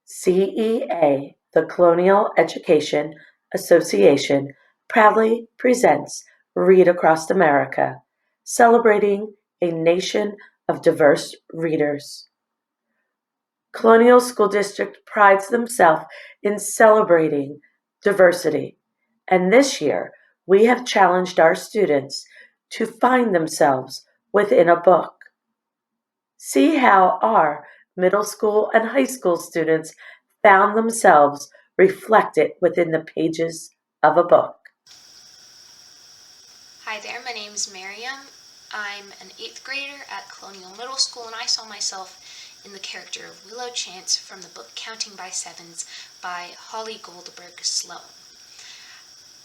CEA, the Colonial Education Association, proudly presents Read Across America, celebrating a nation of diverse readers. Colonial School District prides themselves in celebrating diversity, and this year we have challenged our students to find themselves within a book. See how our middle school and high school students found themselves reflected within the pages of a book. Hi there, my name is Miriam. I'm an 8th grader at Colonial Middle School, and I saw myself in the character of Willow Chance from the book Counting by Sevens by Holly Goldberg Sloan.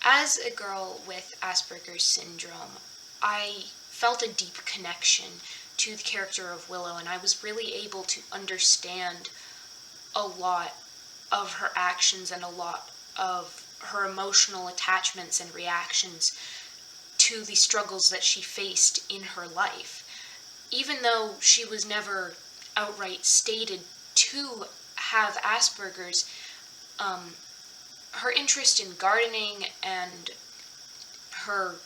As a girl with Asperger's syndrome, I felt a deep connection to the character of Willow, and I was really able to understand a lot of her actions and a lot of her emotional attachments and reactions to the struggles that she faced in her life. Even though she was never outright stated to have Asperger's, her interest in gardening and her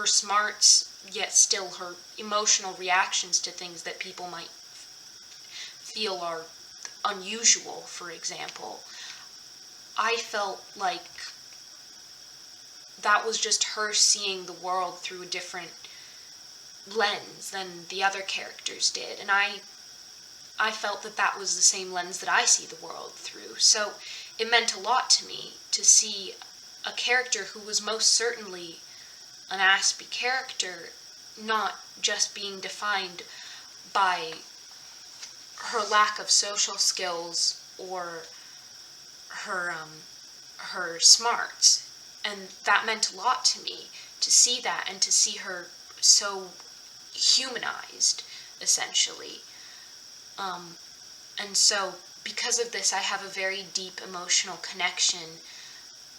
smarts, yet still her emotional reactions to things that people might feel are unusual, for example, I felt like that was just her seeing the world through a different lens than the other characters did, and I felt that that was the same lens that I see the world through. So it meant a lot to me to see a character who was most certainly an Aspie character not just being defined by her lack of social skills or her smarts. And that meant a lot to me, to see that and to see her so humanized, essentially. And so, because of this, I have a very deep emotional connection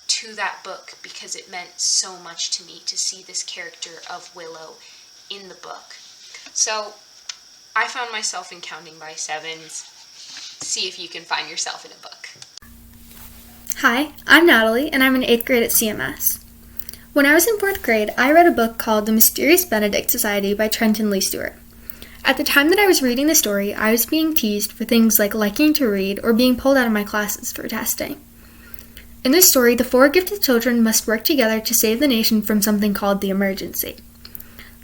to that book because it meant so much to me to see this character of Willow in the book. So, I found myself in Counting by Sevens. See if you can find yourself in a book. Hi, I'm Natalie, and I'm in 8th grade at CMS. When I was in 4th grade, I read a book called The Mysterious Benedict Society by Trenton Lee Stewart. At the time that I was reading the story, I was being teased for things like liking to read or being pulled out of my classes for testing. In this story, the 4 gifted children must work together to save the nation from something called the emergency.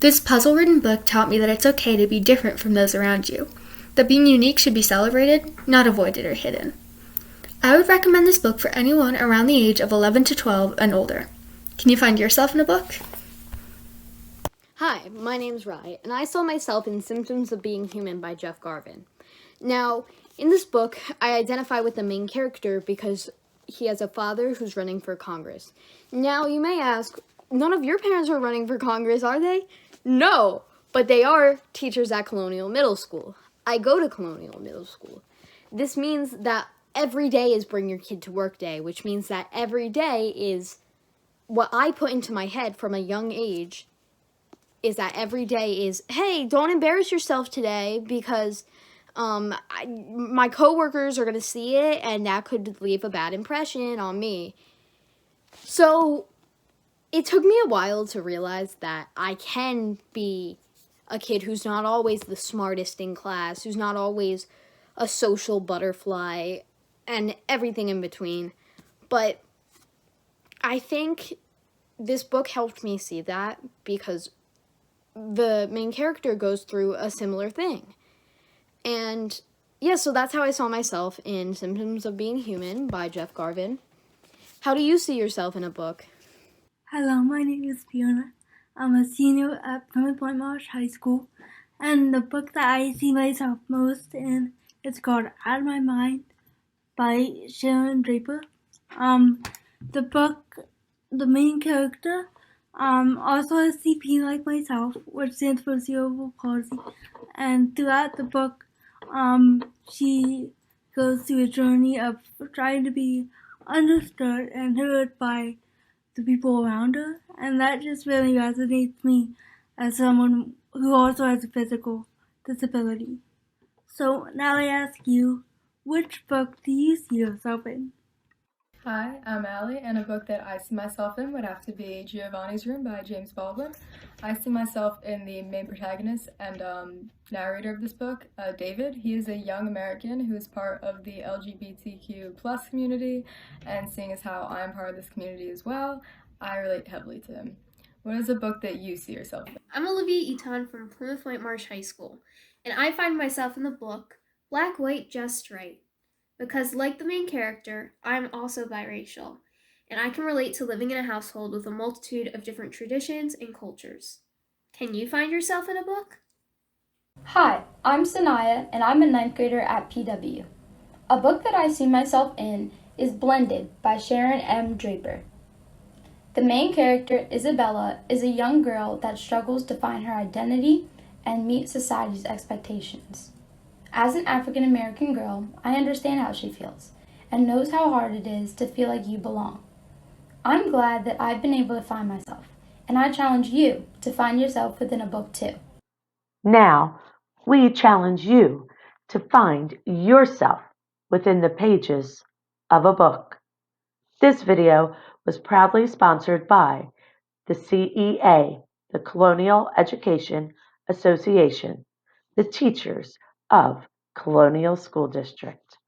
This puzzle-ridden book taught me that it's okay to be different from those around you, that being unique should be celebrated, not avoided or hidden. I would recommend this book for anyone around the age of 11 to 12 and older. Can you find yourself in a book? Hi, my name's Rye, and I saw myself in Symptoms of Being Human by Jeff Garvin. Now, in this book, I identify with the main character because he has a father who's running for Congress. Now, you may ask, none of your parents are running for Congress, are they? No, but they are teachers at Colonial Middle School. I go to Colonial Middle School. This means that every day is Bring Your Kid to Work Day, which means that every day is what I put into my head from a young age is that every day is, hey, don't embarrass yourself today because my coworkers are going to see it and that could leave a bad impression on me. So it took me a while to realize that I can be a kid who's not always the smartest in class, who's not always a social butterfly, and everything in between. But I think this book helped me see that because the main character goes through a similar thing. And yeah, so that's how I saw myself in Symptoms of Being Human by Jeff Garvin. How do you see yourself in a book? Hello, my name is Fiona. I'm a senior at Plymouth Point Marsh High School, and the book that I see myself most in is called Out of My Mind by Sharon Draper. The book, the main character, also has CP like myself, which stands for cerebral palsy, and throughout the book, she goes through a journey of trying to be understood and heard by the people around her, and that just really resonates me as someone who also has a physical disability. So now I ask you, Which book do you see yourself in? Hi, I'm Allie, and a book that I see myself in would have to be Giovanni's Room by James Baldwin. I see myself in the main protagonist and narrator of this book, David. He is a young American who is part of the LGBTQ plus community, and seeing as how I'm part of this community as well, I relate heavily to him. What is a book that you see yourself in? I'm Olivia Eaton from Plymouth White Marsh High School, and I find myself in the book Black, White, Just Right, because, like the main character, I'm also biracial, and I can relate to living in a household with a multitude of different traditions and cultures. Can you find yourself in a book? Hi, I'm Sanaya, and I'm a ninth grader at PW. A book that I see myself in is Blended by Sharon M. Draper. The main character, Isabella, is a young girl that struggles to find her identity and meet society's expectations. As an African American girl, I understand how she feels and knows how hard it is to feel like you belong. I'm glad that I've been able to find myself, and I challenge you to find yourself within a book too. Now, we challenge you to find yourself within the pages of a book. This video was proudly sponsored by the CEA, the Colonial Education Association, the teachers of Colonial School District.